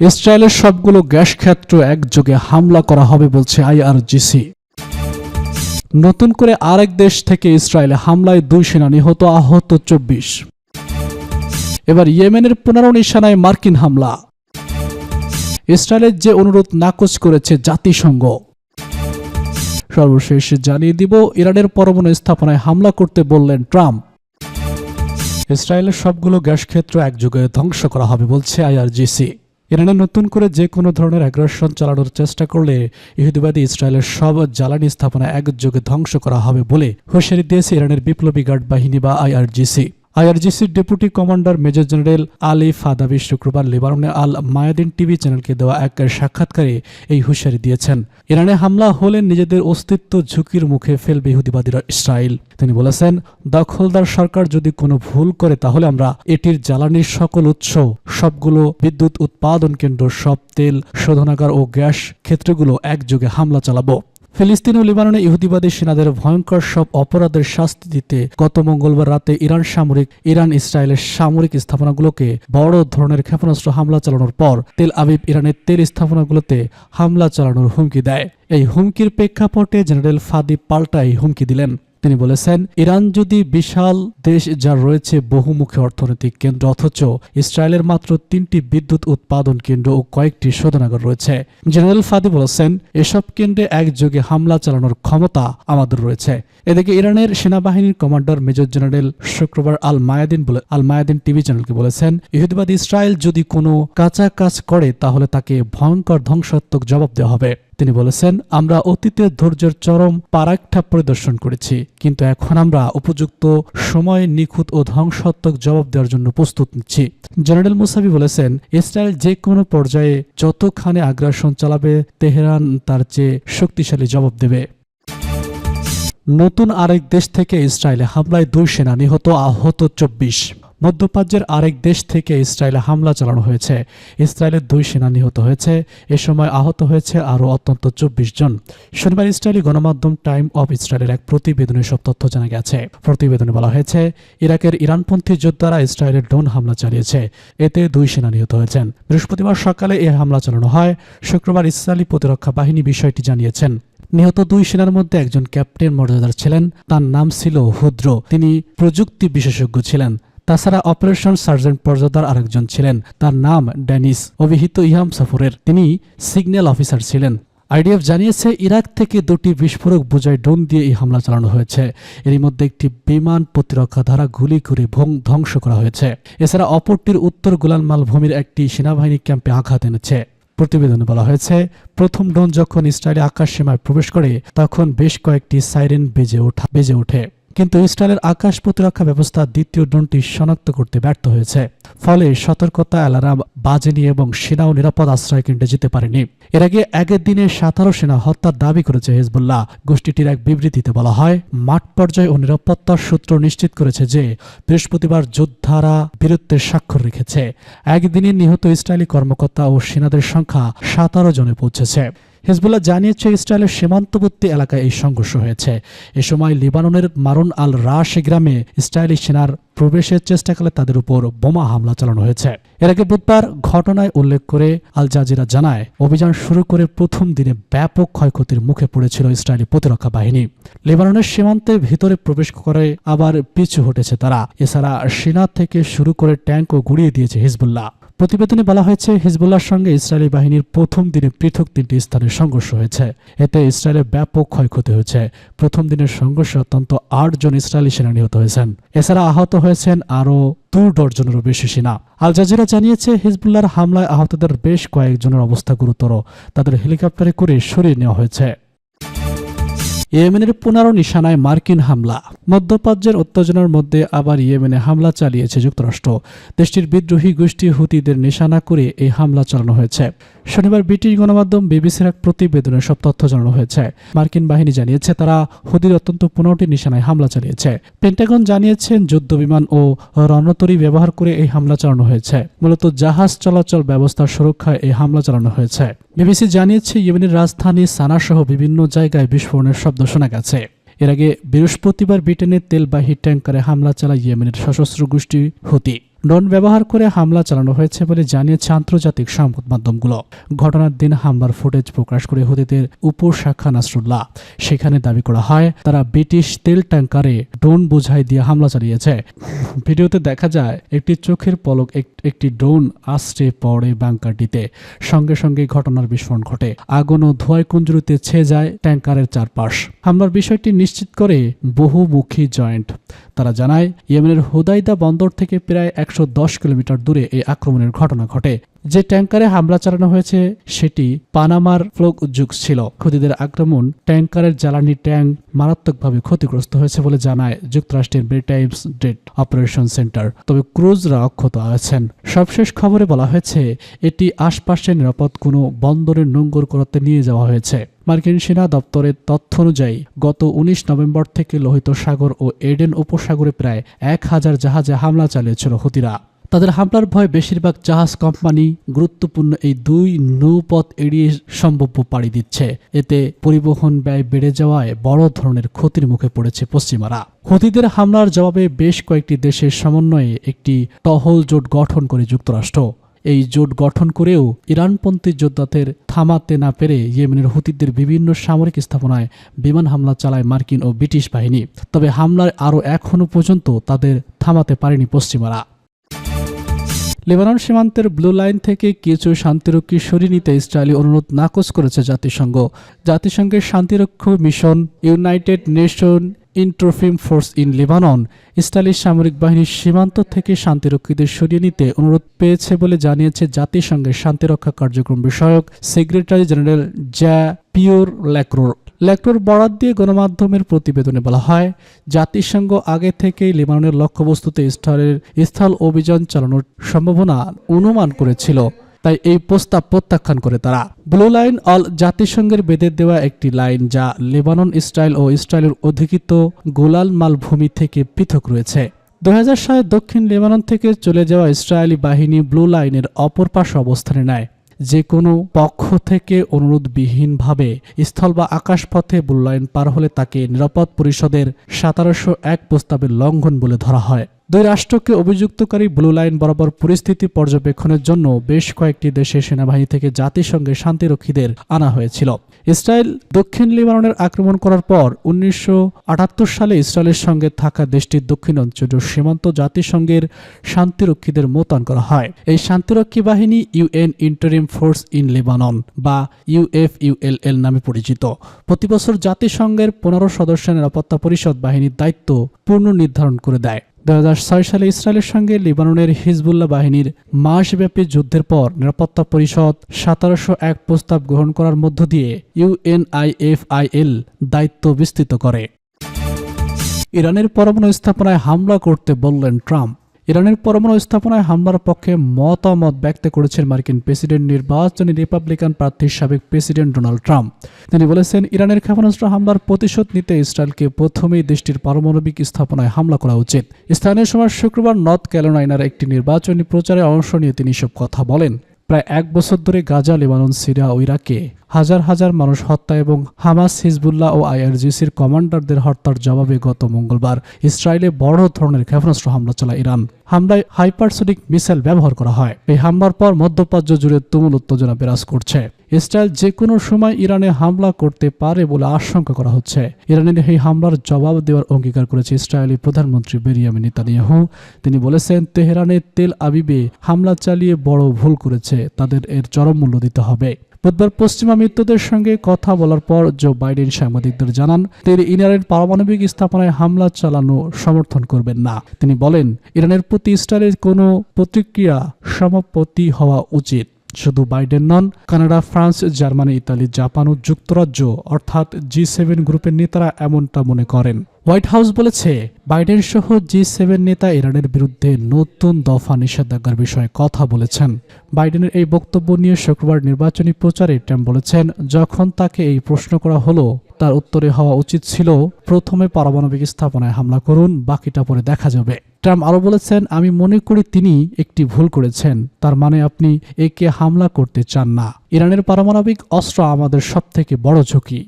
ইসরায়েলের সবগুলো গ্যাস ক্ষেত্র একযোগে হামলা করা হবে বলছে আইআরজিসি। নতুন করে আরেক দেশ থেকে ইসরায়েলে হামলায় 2 সেনা নিহত, আহত 24। এবার ইয়েমেনের 15 নিশানায় মার্কিন হামলা। ইসরায়েলের যে অনুরোধ নাকচ করেছে জাতিসংঘ। সর্বশেষ জানিয়ে দিব, ইরানের পরমাণু স্থাপনায় হামলা করতে বললেন ট্রাম্প। ইসরায়েলের সবগুলো গ্যাস ক্ষেত্র একযোগে ধ্বংস করা হবে বলছে আইআরজিসি। ইরানে নতুন করে যে কোনো ধরনের অ্যাগ্রেশন চালানোর চেষ্টা করলে ইহুদিবাদী ইসরায়েলের সব জ্বালানি স্থাপনা একযোগে ধ্বংস করা হবে বলে হুঁশিয়ারি দিয়েছে ইরানের বিপ্লবী গার্ড বাহিনী বা আইআরজিসি। আইআরজিসির deputy commander major general Ali Fadavi শুক্রবার লেবাননে আল মায়াদিন টিভি চ্যানেলকে দেওয়া এক সাক্ষাৎকারে এই হুঁশিয়ারি দিয়েছেন। ইরানে হামলা হলে নিজেদের অস্তিত্ব ঝুঁকির মুখে ফেলবে ইহুদিবাদীরা ইসরায়েল। তিনি বলেছেন, দখলদার সরকার যদি কোনো ভুল করে তাহলে আমরা এটির জ্বালানির সকল উৎস, সবগুলো বিদ্যুৎ উৎপাদন কেন্দ্র, সব তেল শোধনাগার ও গ্যাস ক্ষেত্রগুলো একযোগে হামলা চালাবো। ফিলিস্তিন ও লিবাননে ইহুদিবাদী সেনাদের ভয়ঙ্কর সব অপরাধের শাস্তি দিতে গত মঙ্গলবার রাতে ইরান ইসরায়েলের সামরিক স্থাপনাগুলোকে বড় ধরনের ক্ষেপণাস্ত্র হামলা চালানোর পর তেল আবিব ইরানের তেল স্থাপনাগুলোতে হামলা চালানোর হুমকি দেয়। এই হুমকির প্রেক্ষাপটে জেনারেল ফাদি পাল্টাই হুমকি দিলেন। তিনি বলেছেন, ইরান যদি বিশাল দেশ যার রয়েছে বহুমুখী অর্থনৈতিক কেন্দ্র, অথচ ইসরায়েলের মাত্র 3টি বিদ্যুৎ উৎপাদন কেন্দ্র ও কয়েকটি শোধনাগার রয়েছে। জেনারেল ফাদি বলেছেন, এসব কেন্দ্রে একযোগে হামলা চালানোর ক্ষমতা আমাদের রয়েছে। এদিকে ইরানের সেনাবাহিনীর কমান্ডার মেজর জেনারেল শুক্রবার আল মায়াদিন টিভি চ্যানেলকে বলেছেন, ইহুদিবাদী ইসরায়েল যদি কোনো কাঁচা কাজ করে তাহলে তাকে ভয়ঙ্কর ধ্বংসাত্মক জবাব দেওয়া হবে। তিনি বলেছেন, আমরা অতীতে ধৈর্যের চরম পরাকাষ্ঠা পরিদর্শন করেছি, কিন্তু এখন আমরা উপযুক্ত সময়ে নিখুঁত ও ধ্বংসাত্মক জবাব দেওয়ার জন্য প্রস্তুত নিচ্ছি। জেনারেল মুসাবি বলেছেন, ইসরায়েল যে কোনো পর্যায়ে যতখানি আগ্রাসন চালাবে, তেহরান তার চেয়ে শক্তিশালী জবাব দেবে। নতুন আরেক দেশ থেকে ইসরায়েলে হামলায় 2 সেনা নিহত, আহত 24। মধ্যপ্রাচ্যের আরেক দেশ থেকে ইসরায়েলে হামলা চালানো হয়েছে। ইসরায়েলের 2 সেনা নিহত হয়েছে। এ সময় আহত হয়েছে আরও অন্তত 24 জন। শনিবার ইসরায়েলি গণমাধ্যম টাইম অফ ইসরায়েলের এক প্রতিবেদনে সব তথ্য জানা গেছে। প্রতিবেদনে বলা হয়েছে, ইরাকের ইরানপন্থী যোদ্ধারা ইসরায়েলের ড্রোন হামলা চালিয়েছে। এতে 2 সেনা নিহত হয়েছেন। বৃহস্পতিবার সকালে এ হামলা চালানো হয়। শুক্রবার ইসরায়েলি প্রতিরক্ষা বাহিনী বিষয়টি জানিয়েছেন। নিহত 2 সেনার মধ্যে একজন ক্যাপ্টেন মর্যাদার ছিলেন। তার নাম ছিল হুদ্র। তিনি প্রযুক্তি বিশেষজ্ঞ ছিলেন। তাছাড়া অপারেশন সার্জেন্ট পর্যাদার আরেকজন ছিলেন। তার নাম ড্যানিস, অভিহিত ইহাম সফরের। তিনি সিগন্যাল অফিসার ছিলেন। আইডিএফ জানিয়েছে, ইরাক থেকে 2টি বিস্ফোরক বোঝাই ড্রোন দিয়ে এই হামলা চালানো হয়েছে। এরই মধ্যে একটি বিমান প্রতিরক্ষা দ্বারা গুলি করে ধ্বংস করা হয়েছে। এছাড়া অপরটির উত্তর গোলান মালভূমির একটি সেনাবাহিনী ক্যাম্পে আঘাত এনেছে। প্রতিবেদনে বলা হয়েছে, প্রথম ড্রোন যখন ইসরায়েলি আকাশ সীমায় প্রবেশ করে তখন বেশ কয়েকটি সাইরেন বেজে ওঠে, কিন্তু ইসরায়েলের আকাশ প্রতিরক্ষা ব্যবস্থা দ্বিতীয় ড্রোনটি শনাক্ত করতে ব্যর্থ হয়েছে। ফলে সতর্কতা অ্যালার্ম বাজেনি এবং সেনাও নিরাপদ আশ্রয় কেন্দ্রে যেতে পারেনি। এর আগে একই দিনে 17 সেনা হত্যার দাবি করেছে হিজবুল্লাহ। গোষ্ঠীটির এক বিবৃতিতে বলা হয়, মাঠ পর্যায়ে ও নিরাপত্তার সূত্র নিশ্চিত করেছে যে বৃহস্পতিবার যোদ্ধারা বীরত্বের স্বাক্ষর রেখেছে। একদিনে নিহত ইসরায়েলি কর্মকর্তা ও সেনাদের সংখ্যা 17 জনে পৌঁছেছে। হিজবুল্লাহ জানিয়েছে, ইসরায়েলের সীমান্তবর্তী এলাকায় এই সংঘর্ষ হয়েছে। এ সময় লিবাননের মারুন আল রাশ গ্রামে ইসরায়েলি সেনার প্রবেশের চেষ্টাকালে তাদের উপর বোমা হামলা চালানো হয়েছে। এর আগে বুধবার ঘটনায় উল্লেখ করে আল জাজিরা জানায়, অভিযান শুরু করে প্রথম দিনে ব্যাপক ক্ষয়ক্ষতির মুখে পড়েছিল ইসরায়েলি প্রতিরক্ষা বাহিনী। লেবাননের সীমান্তের ভিতরে প্রবেশ করে আবার পিছু হটেছে তারা। এছাড়া সেনা থেকে শুরু করে ট্যাঙ্কও গুড়িয়ে দিয়েছে হিজবুল্লাহ। প্রতিবেদনে বলা হয়েছে, হিজবুল্লাহর সঙ্গে ইসরায়েলি বাহিনীর প্রথম দিনে পৃথক 3টি স্থানে সংঘর্ষ হয়েছে। এতে ইসরায়েলের ব্যাপক ক্ষয়ক্ষতি হয়েছে। প্রথম দিনের সংঘর্ষে অন্তত 8 জন ইসরায়েলি সেনা নিহত হয়েছেন। এছাড়া আহত হয়েছেন আরও 2 ডজনেরও বেশি সেনা। আল জাজিরা জানিয়েছে, হিজবুল্লাহর হামলায় আহতদের বেশ কয়েকজনের অবস্থা গুরুতর। তাদের হেলিকপ্টারে করে সরিয়ে নেওয়া হয়েছে। ইয়েমেনের 15 নিশানায় মার্কিন হামলা। মধ্যপ্রাচ্যের উত্তেজনার মধ্যে আবার ইয়েমেনে হামলা চালিয়েছে যুক্তরাষ্ট্র। দেশটির বিদ্রোহী গোষ্ঠী হুতিদের নিশানা করে এই হামলা চালানো হয়েছে। শনিবার ব্রিটিশ গণমাধ্যম বিবিসির এক প্রতিবেদনে সব তথ্য জানানো হয়েছে। মার্কিন বাহিনী জানিয়েছে, তারা হুতির অত্যন্ত 15টি নিশানায় হামলা চালিয়েছে। পেন্টাগন জানিয়েছেন, যুদ্ধবিমান ও রণতরী ব্যবহার করে এই হামলা চালানো হয়েছে। মূলত জাহাজ চলাচল ব্যবস্থার সুরক্ষায় এই হামলা চালানো হয়েছে। বিবিসি জানিয়েছে, ইয়েমেনের রাজধানী সানা সহ বিভিন্ন জায়গায় বিস্ফোরণের শব্দ শোনা গেছে। এর আগে বৃহস্পতিবার ব্রিটেনের তেলবাহী ট্যাঙ্কারে হামলা চালায় ইয়েমেনের সশস্ত্র গোষ্ঠী হুতি। ড্রোন ব্যবহার করে হামলা চালানো হয়েছে বলে জানিয়েছে আন্তর্জাতিক সংবাদ মাধ্যমগুলো। ঘটনার দিন হামলার ফুটেজ প্রকাশ করে হুতিদের উপশাখা নাসরুল্লাহ। সেখানে দাবি করা হয় তারা ব্রিটিশ তেল ট্যাঙ্কারে ড্রোন বোঝাই দিয়ে হামলা চালিয়েছে। ভিডিওতে দেখা যায় একটি চোখের পলক একটি ড্রোন আছড়ে পড়ে বাংকারটিতে। সঙ্গে সঙ্গে ঘটনার বিস্ফোরণ ঘটে। আগুন ও ধোঁয়ায় কুঞ্জুরিতে ছেয়ে যায় ট্যাঙ্কারের চারপাশ। হামলার বিষয়টি নিশ্চিত করে বহুমুখী জয়েন্ট। তারা জানায় ইয়েমেনের হুদাইদা বন্দর থেকে প্রায় 110 কিলোমিটার দূরে এই আক্রমণের ঘটনা ঘটে। যে ট্যাঙ্কারে হামলা চালানো হয়েছে সেটি পানামার ফ্লোক যুগ ছিল। হুতিদের আক্রমণ ট্যাঙ্কারের জ্বালানি ট্যাঙ্ক মারাত্মকভাবে ক্ষতিগ্রস্ত হয়েছে বলে জানায় যুক্তরাষ্ট্রের মেরিটাইম ডেট অপারেশন সেন্টার। তবে ক্রুজরা অক্ষত আছেন। সবশেষ খবরে বলা হয়েছে এটি আশপাশের নিরাপদ কোনো বন্দরে নোঙ্গর করতে নিয়ে যাওয়া হয়েছে। মার্কিন সেনা দপ্তরের তথ্য অনুযায়ী গত 19 নভেম্বর থেকে লোহিত সাগর ও এডেন উপসাগরে প্রায় 1000 জাহাজে হামলা চালিয়েছিল হুতিরা। তাদের হামলার ভয়ে বেশিরভাগ জাহাজ কোম্পানি গুরুত্বপূর্ণ এই দুই নৌপথ এড়িয়ে সম্ভাব্য পাড়ি দিচ্ছে। এতে পরিবহন ব্যয় বেড়ে যাওয়ায় বড় ধরনের ক্ষতির মুখে পড়েছে পশ্চিমারা। হুতিদের হামলার জবাবে বেশ কয়েকটি দেশের সমন্বয়ে একটি টহল জোট গঠন করে যুক্তরাষ্ট্র। এই জোট গঠন করেও ইরানপন্থী যোদ্ধাদের থামাতে না পেরে ইয়েমেনের হুতিদের বিভিন্ন সামরিক স্থাপনায় বিমান হামলা চালায় মার্কিন ও ব্রিটিশ বাহিনী। তবে হামলার আরও এখনও পর্যন্ত তাদের থামাতে পারেনি পশ্চিমারা। লেবানন সীমান্তের ব্লু লাইন থেকে কিছু শান্তিরক্ষী সরিয়ে নিতে ইসরায়েলি অনুরোধ নাকচ করেছে জাতিসংঘ। জাতিসংঘের শান্তিরক্ষী mission United Nation interim force in Lebanon Israeli সামরিক বাহিনীর সীমান্ত থেকে শান্তিরক্ষীদের সরিয়ে নিতে অনুরোধ পেয়েছে বলে জানিয়েছে জাতিসংঘের শান্তিরক্ষা কার্যক্রম বিষয়ক সেক্রেটারি জেনারেল পিওর ল্যাক্রোর বরাত দিয়ে গণমাধ্যমের প্রতিবেদনে বলা হয়, জাতিসংঘ আগে থেকেই লেবাননের লক্ষ্যবস্তুতে স্থল অভিযান চালানোর সম্ভাবনা অনুমান করেছিল। তাই এই প্রস্তাব প্রত্যাখ্যান করে তারা। ব্লু লাইন জাতিসংঘের বেঁধে দেওয়া একটি লাইন যা লেবানন, ইসরায়েল ও ইসরায়েলের অধিকৃত গোলান মালভূমি থেকে পৃথক রয়েছে। 2000 সালে দক্ষিণ লেবানন থেকে চলে যাওয়া ইসরায়েলি বাহিনী ব্লু লাইনের অপর পাশে অবস্থানে নেয়। যে কোনো পক্ষ থেকে অনুরোধবিহীনভাবে স্থল বা আকাশপথে ব্লু লাইন পার হলে তাকে নিরাপদ পরিষদের 1701 প্রস্তাবের লঙ্ঘন বলে ধরা হয়। দুই রাষ্ট্রকে অভিযুক্তকারী ব্লু লাইন বরাবর পরিস্থিতি পর্যবেক্ষণের জন্য বেশ কয়েকটি দেশের সেনাবাহিনী থেকে জাতিসংঘের শান্তিরক্ষীদের আনা হয়েছিল। ইসরায়েল দক্ষিণ লেবাননের আক্রমণ করার পর 1978 সালে ইসরায়েলের সঙ্গে থাকা দেশটির দক্ষিণ অঞ্চলীয় সীমান্ত জাতিসংঘের শান্তিরক্ষীদের মোতায়েন করা হয়। এই শান্তিরক্ষী বাহিনী UN interim force in Lebanon বা UFULL নামে পরিচিত। প্রতি বছর জাতিসংঘের 15 সদস্যের নিরাপত্তা পরিষদ বাহিনীর দায়িত্ব পুনর্নির্ধারণ করে দেয়। 2006 সালে ইসরায়েলের সঙ্গে লেবাননের হিজবুল্লাহ বাহিনীর মাসব্যাপী যুদ্ধের পর নিরাপত্তা পরিষদ 1701 প্রস্তাব গ্রহণ করার মধ্য দিয়ে UNIFIL দায়িত্ব বিস্তৃত করে। ইরানের পরমাণু স্থাপনায় হামলা করতে বললেন ট্রাম্প। ইরানের পরমাণু স্থাপনায় হামলার পক্ষে মতামত ব্যক্ত করেছেন মার্কিন প্রেসিডেন্ট নির্বাচনী রিপাবলিকান প্রার্থীর সাবেক প্রেসিডেন্ট ডোনাল্ড ট্রাম্প। তিনি বলেছেন, ইরানের ক্ষেপণাস্ত্র হামলার প্রতিশোধ নিতে ইসরায়েলকে প্রথমেই দেশটির পারমাণবিক স্থাপনায় হামলা করা উচিত। স্থানীয় সময় শুক্রবার নর্থ ক্যারোলাইনার একটি নির্বাচনী প্রচারে অংশ নিয়ে তিনি এসব কথা বলেন। প্রায় 1 বছর ধরে গাজা, লেবানন, সিরিয়া ও ইরাকে হাজার হাজার মানুষ হত্যা এবং হামাস, হিজবুল্লাহ ও IRGCর কমান্ডারদের হত্যার জবাবে গত মঙ্গলবার ইসরায়েলে বড় ধরনের ক্ষেপণাস্ত্র হামলা চালায় ইরান। হামলায় হাইপারসোনিক মিসাইল ব্যবহার করা হয়। এই হামলার পর মধ্যপ্রাচ্য জুড়ে তুমুল উত্তেজনা বিরাজ করছে। ইসরায়েল যে কোনো সময় ইরানে হামলা করতে পারে বলে আশঙ্কা করা হচ্ছে। ইরানের এই হামলার জবাব দেওয়ার অঙ্গীকার করেছে ইসরায়েলি প্রধানমন্ত্রী বেনিয়ামিন নেতানিয়াহু। তিনি বলেছেন, তেহরানের তেল আবিবে হামলা চালিয়ে বড় ভুল করেছে, তাদের এর চরম মূল্য দিতে হবে। বুধবার পশ্চিমা মিত্রদের সঙ্গে কথা বলার পর জো বাইডেন সাংবাদিকদের জানান, তিনি ইরানের পারমাণবিক স্থাপনায় হামলা চালানো সমর্থন করবেন না। তিনি বলেন, ইরানের প্রতি ইসরায়েলের কোনো প্রতিক্রিয়া সমাপতি হওয়া উচিত। শুধু বাইডেন নন, Canada, France, Germany, Italy, Japan ও যুক্তরাজ্য অর্থাৎ G7 গ্রুপের নেতারা এমনটা মনে করেন। হোয়াইট হাউস বলেছে, বাইডেন সহ G7 নেতা ইরানের বিরুদ্ধে নতুন দফা নিষেধাজ্ঞার বিষয়ে কথা বলেছেন। বাইডেনের এই বক্তব্য নিয়ে শুক্রবার নির্বাচনী প্রচারে ট্রাম্প বলেছেন, যখন তাকে এই প্রশ্ন করা হলো, তার উত্তরে হওয়া উচিত ছিল, প্রথমে পারমাণবিক স্থাপনায় হামলা করুন, বাকিটা পরে দেখা যাবে। ট্রাম্প আরও বলেছেন, আমি মনে করি তিনি একটি ভুল করেছেন। তার মানে আপনি একে হামলা করতে চান না। ইরানের পারমাণবিক অস্ত্র আমাদের সবথেকে বড় ঝুঁকি।